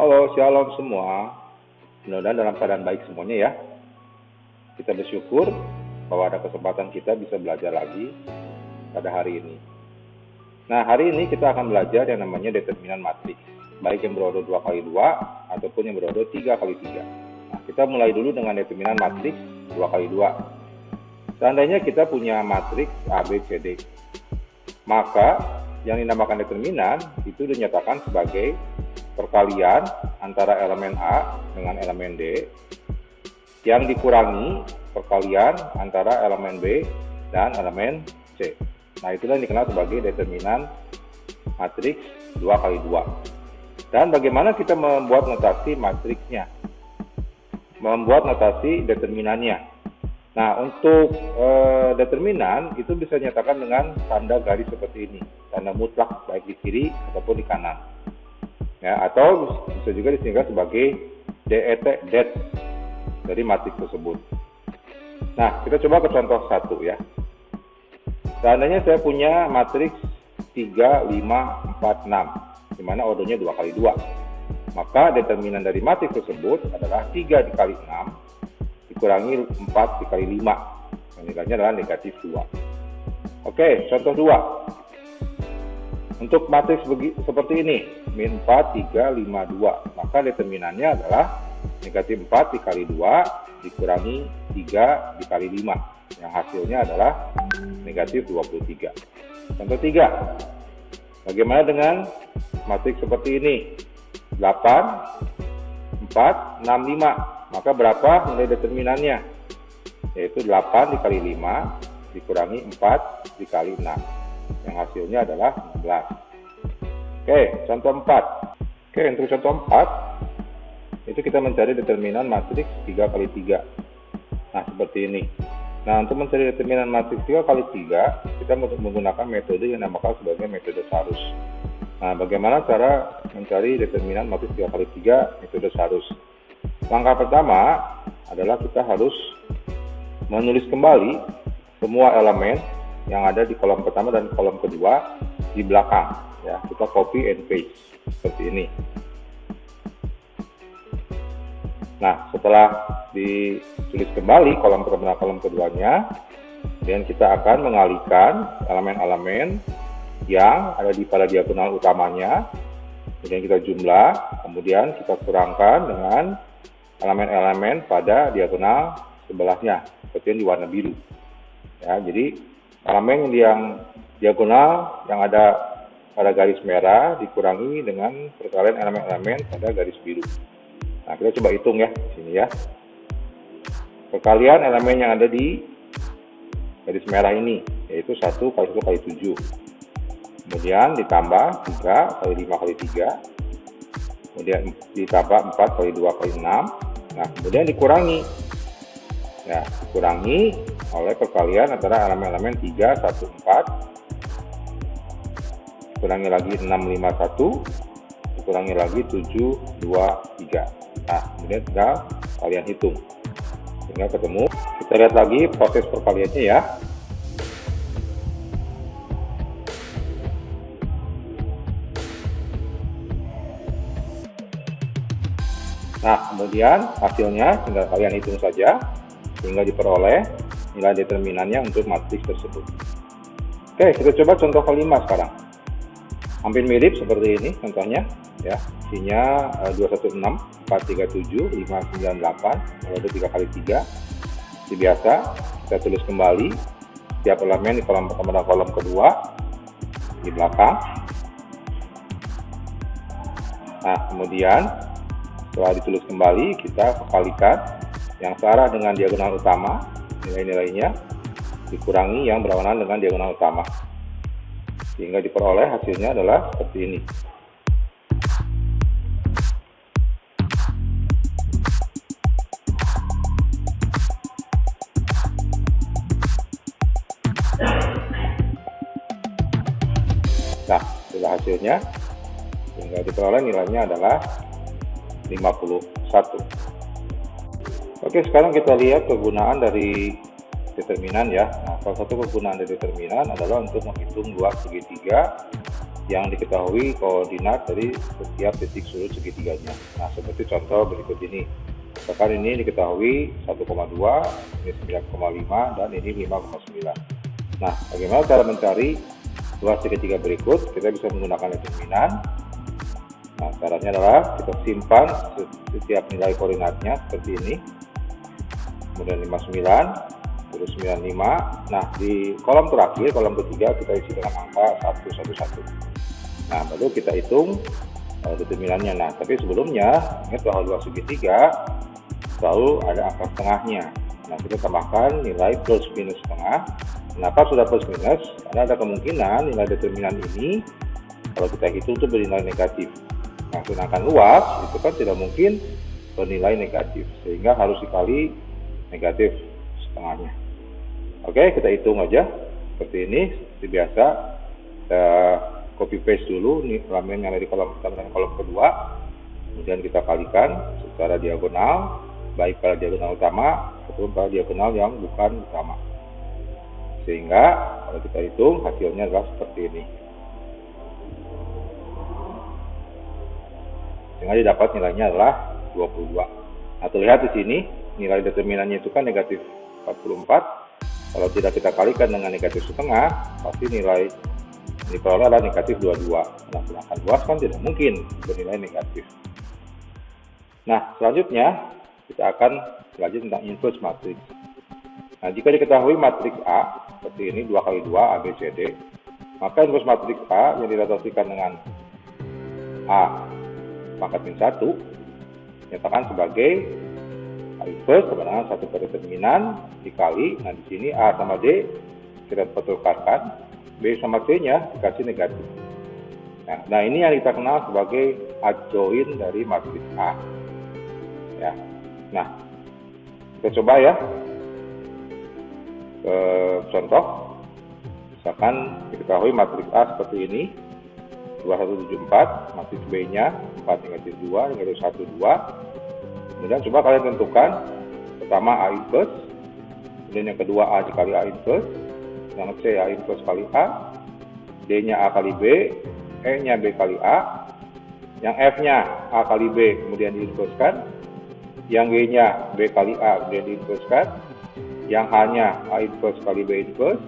Halo, shalom semua. Mudah-mudahan dalam keadaan baik semuanya ya. Kita bersyukur bahwa ada kesempatan kita bisa belajar lagi pada hari ini. Nah, hari ini kita akan belajar yang namanya determinan matriks, baik yang berordo 2x2 ataupun yang berordo 3x3. Nah, kita mulai dulu dengan determinan matriks 2x2. Seandainya kita punya matriks A, B, C, D, maka yang dinamakan determinan itu dinyatakan sebagai perkalian antara elemen A dengan elemen D yang dikurangi perkalian antara elemen B dan elemen C. Nah, itulah yang dikenal sebagai determinan matriks 2x2. Dan bagaimana kita membuat notasi matriksnya? Membuat notasi determinannya. Nah, untuk determinan itu bisa dinyatakan dengan tanda garis seperti ini, tanda mutlak baik di kiri ataupun di kanan. Ya, atau bisa juga disingkat sebagai DET, det dari matriks tersebut. Nah, kita coba ke contoh 1 ya. Seandainya saya punya matriks 3, 5, 4, 6, di mana ordonya 2x2. Maka determinan dari matriks tersebut adalah 3 dikali 6 dikurangi 4 dikali 5. Yang nilainya adalah negatif 2. Oke, contoh 2. Untuk matriks seperti ini, min 4, 3, 5, 2. Maka determinannya adalah negatif 4 dikali 2 dikurangi 3 dikali 5. Yang hasilnya adalah negatif 23. Contoh 3. Bagaimana dengan matriks seperti ini? 8, 4, 6, 5. Maka berapa nilai determinannya? Yaitu 8 dikali 5 dikurangi 4 dikali 6. Yang hasilnya adalah 16. Oke, contoh 4. Oke, untuk contoh 4, itu kita mencari determinan matriks 3x3. Nah, seperti ini. Nah, untuk mencari determinan matriks 3x3, kita menggunakan metode yang dinamakan sebagai metode Sarus. Nah, bagaimana cara mencari determinan matriks 3x3 metode Sarus? Langkah pertama adalah kita harus menulis kembali semua elemen yang ada di kolom pertama dan kolom kedua di belakang. Ya, kita copy and paste seperti ini. Nah, setelah ditulis kembali kolom pertama dan kolom keduanya, kemudian kita akan mengalihkan elemen-elemen yang ada di pada diagonal utamanya, kemudian kita jumlah, kemudian kita kurangkan dengan elemen-elemen pada diagonal sebelahnya, seperti yang di warna biru. Ya, jadi elemen yang diagonal yang ada pada garis merah dikurangi dengan perkalian elemen-elemen pada garis biru. Nah, kita coba hitung ya di sini ya. Perkalian elemen yang ada di garis merah ini, yaitu 1 kali 1 kali 7. Kemudian ditambah 3 kali 5 kali 3. Kemudian ditambah 4 kali 2 kali 6. Nah, kemudian dikurangi. Ya, dikurangi oleh perkalian antara elemen-elemen 3, 1, 4. Dikurangi lagi 6, 5, 1. Dikurangi lagi 7, 2, 3. Nah, kemudian tinggal kalian hitung. Sehingga ketemu. Kita lihat lagi proses perkaliannya ya. Nah, kemudian hasilnya tinggal kalian hitung saja hingga diperoleh nilai determinannya untuk matriks tersebut. Oke, kita coba contoh kelima sekarang. Hampir mirip seperti ini contohnya ya. Isinya 216, 437, 598, lalu 3x3. Seperti biasa, kita tulis kembali setiap elemen di kolom pertama dan kolom kedua di belakang. Nah, kemudian setelah ditulis kembali, kita kalikan yang searah dengan diagonal utama, nilai-nilainya, dikurangi yang berlawanan dengan diagonal utama. Sehingga diperoleh hasilnya adalah seperti ini. Nah, itulah hasilnya. Sehingga diperoleh nilainya adalah 51. Oke, sekarang kita lihat kegunaan dari determinan ya. Nah, salah satu kegunaan dari determinan adalah untuk menghitung luas segitiga yang diketahui koordinat dari setiap titik sudut segitiganya. Nah, seperti contoh berikut ini. Misalkan ini diketahui 1,2, ini 9,5, dan ini 5,9. Nah, bagaimana cara mencari luas segitiga berikut? Kita bisa menggunakan determinan. Nah, caranya adalah kita simpan setiap nilai koordinatnya seperti ini. Kemudian 59, terus 95. Nah, di kolom terakhir, kolom ketiga, kita isi dengan angka 111. Nah, baru kita hitung determinannya. Nah, tapi sebelumnya, ingat bahwa luas segitiga selalu ada angka setengahnya. Nah, kita tambahkan nilai plus minus setengah. Kenapa sudah plus minus? Karena ada kemungkinan nilai determinan ini kalau kita hitung itu bernilai negatif. Nah, sedangkan luas itu kan tidak mungkin bernilai negatif, sehingga harus dikali negatif setengahnya. Oke, kita hitung aja seperti ini. Seperti biasa, kita copy paste dulu nih elemen yang ada di kolom pertama dan kolom kedua, kemudian kita kalikan secara diagonal, baik pada diagonal utama ataupun pada diagonal yang bukan utama, sehingga kalau kita hitung hasilnya adalah seperti ini, sehingga didapat nilainya adalah 22. Nah, terlihat di sini nilai determinannya itu kan negatif 44. Kalau tidak kita kalikan dengan negatif setengah, pasti nilai diperoleh adalah negatif 22. Nah, sedangkan luas kan tidak mungkin bernilai negatif. Nah, selanjutnya kita akan belajar tentang inverse matrix. Nah, jika diketahui matriks A seperti ini 2 kali 2 A, B, C, D, maka inverse matriks A yang direlatasikan dengan A pangkat min 1 nyatakan sebagai A inverse sama dengan 1 per determinan dikali. Nah, di sini A sama D kita pertukarkan, B sama C-nya dikasih negatif. Nah, ini yang kita kenal sebagai adjoint dari matriks A. Ya. Nah, kita coba ya. Contoh, misalkan diketahui matriks A seperti ini, 2174, matriks B-nya 4 negatif 2, negatif 1, 2. Kemudian coba kalian tentukan, pertama A inverse, kemudian yang kedua A dikali A inverse, yang C A inverse kali A, D-nya A kali B, E-nya B kali A, yang F-nya A kali B kemudian diinverskan, yang G-nya B kali A kemudian diinverskan, yang H-nya A inverse kali B inverse,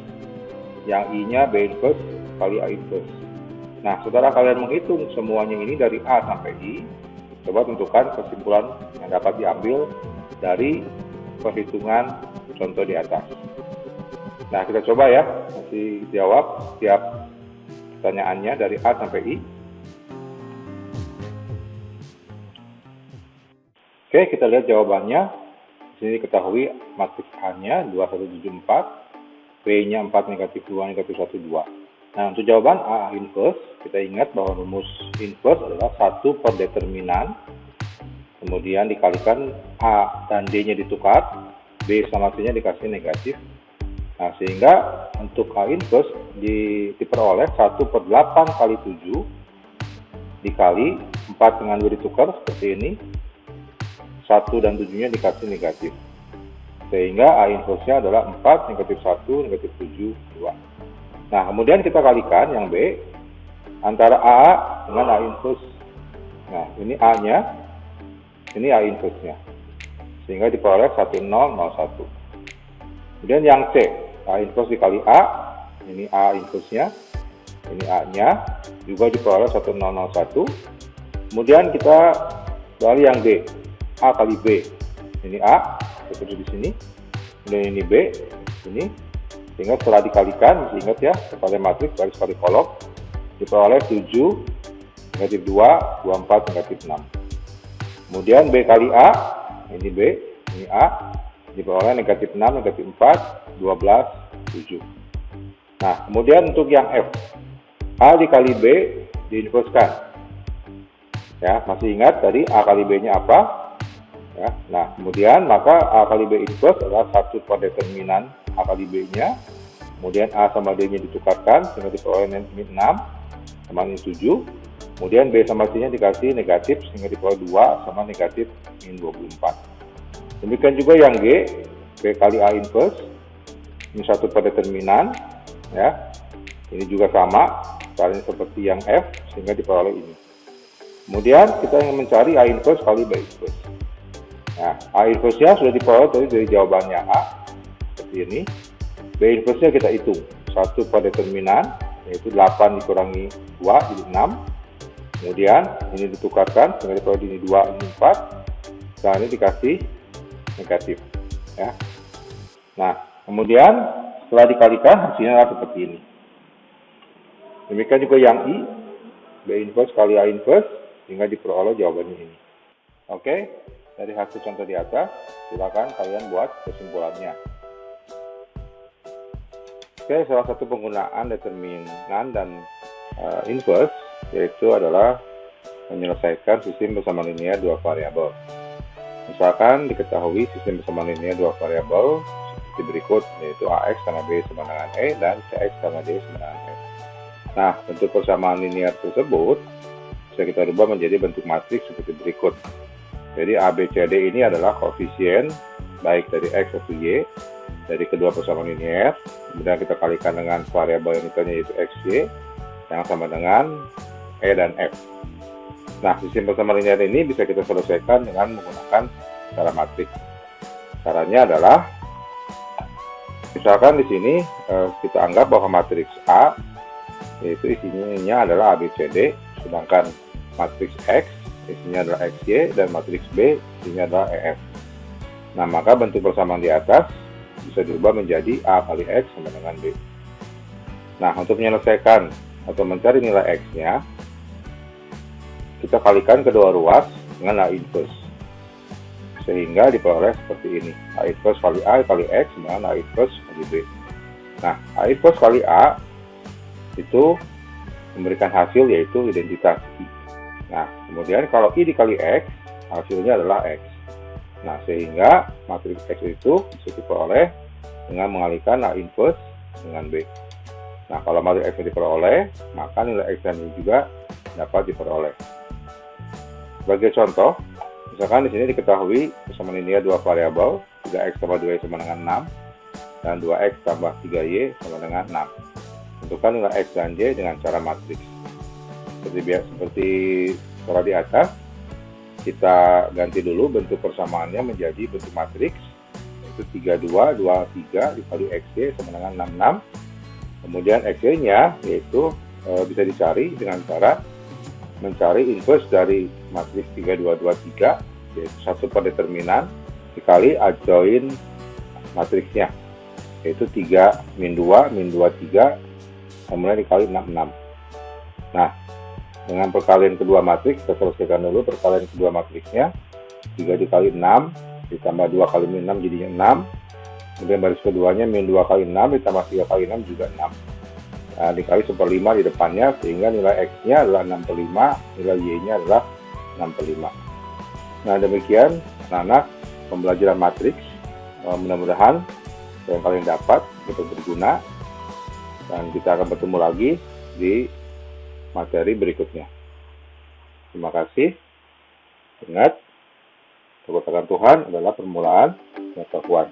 yang I-nya B inverse kali A inverse. Nah, saudara kalian menghitung semuanya ini dari A sampai I, coba tentukan kesimpulan yang dapat diambil dari perhitungan contoh di atas. Nah, kita coba ya, nanti jawab setiap pertanyaannya dari A sampai I. Oke, kita lihat jawabannya. Di sini diketahui matriks A-nya 2174, B-nya 4 negatif 2, negatif 1, 2. Nah, untuk jawaban A inverse, kita ingat bahwa rumus inverse adalah 1 per determinan, kemudian dikalikan A dan D-nya ditukar, B sama C-nya dikasih negatif. Nah, sehingga untuk A inverse diperoleh 1 per 8 kali 7 dikali 4 dengan 2 ditukar seperti ini, 1 dan 7-nya dikasih negatif. Sehingga A inverse-nya adalah 4, negatif 1, negatif 7, 2. Nah, kemudian kita kalikan yang B antara A dengan A inverse. Nah, ini A-nya, ini A inverse-nya. Sehingga diperoleh 1001. Kemudian yang C, A inverse dikali A, ini A inverse-nya, ini A-nya, juga diperoleh 1001. Kemudian kita kali yang D, A kali B, ini A, seperti di sini, kemudian ini B, ini, sehingga setelah dikalikan, masih ingat ya, kepada matriks garis kali kolom, diperoleh 7, negatif 2, 24, negatif 6. Kemudian B kali A, ini B, ini A, diperoleh negatif 6, negatif 4, 12, 7. Nah, kemudian untuk yang F, A dikali B diinverskan. Ya, masih ingat tadi A kali B-nya apa? Ya, nah, kemudian maka A kali B inverse adalah 1 per determinan A kali B-nya. Kemudian A sama D-nya ditukarkan, sehingga diperoleh min 6, sama min 7. Kemudian B sama C-nya dikasih negatif, sehingga diperoleh 2, sama negatif min 24. Demikian juga yang G, B kali A inverse, ini 1 per determinan, ya. Ini juga sama, Caranya seperti yang F, sehingga diperoleh ini. Kemudian kita ingin mencari A inverse kali B inverse. Nah, A inverse-nya sudah diperoleh dari jawabannya A, seperti ini. B inverse-nya kita hitung. 1 per determinan, yaitu 8 dikurangi 2, jadi 6. Kemudian ini ditukarkan, sehingga diperoleh ini 2, ini 4. Dan ini dikasih negatif. Ya. Nah, kemudian setelah dikalikan, hasilnya adalah seperti ini. Demikian juga yang I, B inverse kali A inverse, sehingga diperoleh jawabannya ini. Oke, dari hasil contoh di atas, silakan kalian buat kesimpulannya. Oke, salah satu penggunaan determinan dan inverse, yaitu adalah menyelesaikan sistem bersama linear dua variabel. Misalkan diketahui sistem bersama linear dua variabel seperti berikut, yaitu AX karena B sama dengan E dan CX karena D sama dengan E. Nah, bentuk persamaan linear tersebut bisa kita rubah menjadi bentuk matriks seperti berikut. Jadi A, B, C, D ini adalah koefisien baik dari X atau Y dari kedua persamaan linear. Kemudian kita kalikan dengan variabel yang ditanya yaitu X, Y yang sama dengan E dan F. Nah, sistem persamaan linear ini bisa kita selesaikan dengan menggunakan cara matriks. Caranya adalah, misalkan di sini kita anggap bahwa matriks A yaitu isinya adalah ABCD, sedangkan matriks X isinya adalah XY dan matriks B isinya adalah EF. Nah, maka bentuk persamaan di atas bisa dirubah menjadi A kali X sama dengan B. Nah, untuk menyelesaikan atau mencari nilai X-nya, kita kalikan kedua ruas dengan A inverse, sehingga diperoleh seperti ini. A inverse kali A kali X sama dengan A inverse kali B. Nah, A inverse kali A itu memberikan hasil yaitu identitas I. Nah, kemudian kalau I dikali X, hasilnya adalah X. Nah, sehingga matriks X itu bisa diperoleh dengan mengalihkan A inverse dengan B. Nah, kalau matriks X diperoleh, maka nilai X ini juga dapat diperoleh. Sebagai contoh, misalkan di sini diketahui persamaan linear dua variabel, 3x tambah 2y sama dengan 6, dan 2x tambah 3y sama dengan 6. Tentukan nilai X dan Y dengan cara matriks. Seperti cara di atas, kita ganti dulu bentuk persamaannya menjadi bentuk matriks, yaitu 32, 23 dikali XY sama dengan 66. Kemudian XY-nya yaitu bisa dicari dengan cara mencari inverse dari matriks 3223, yaitu 1 per determinan dikali adjoint matriksnya, yaitu 3 min 2 min 23 kemudian dikali 66. Nah, dengan perkalian kedua matriks, kita selesaikan dulu perkalian kedua matriksnya. 3 dikali 6, ditambah 2 kali min 6 jadinya 6. Kemudian baris keduanya min 2 kali 6, ditambah 3 kali 6 juga 6. Nah, dikali 1/5 di depannya, sehingga nilai X-nya adalah 6/5, nilai Y-nya adalah 6/5. Nah, demikian anak-anak pembelajaran matriks. Mudah-mudahan yang kalian dapat untuk berguna. Dan kita akan bertemu lagi di materi berikutnya. Terima kasih. Ingat, perbuatan Tuhan adalah permulaan pengetahuan.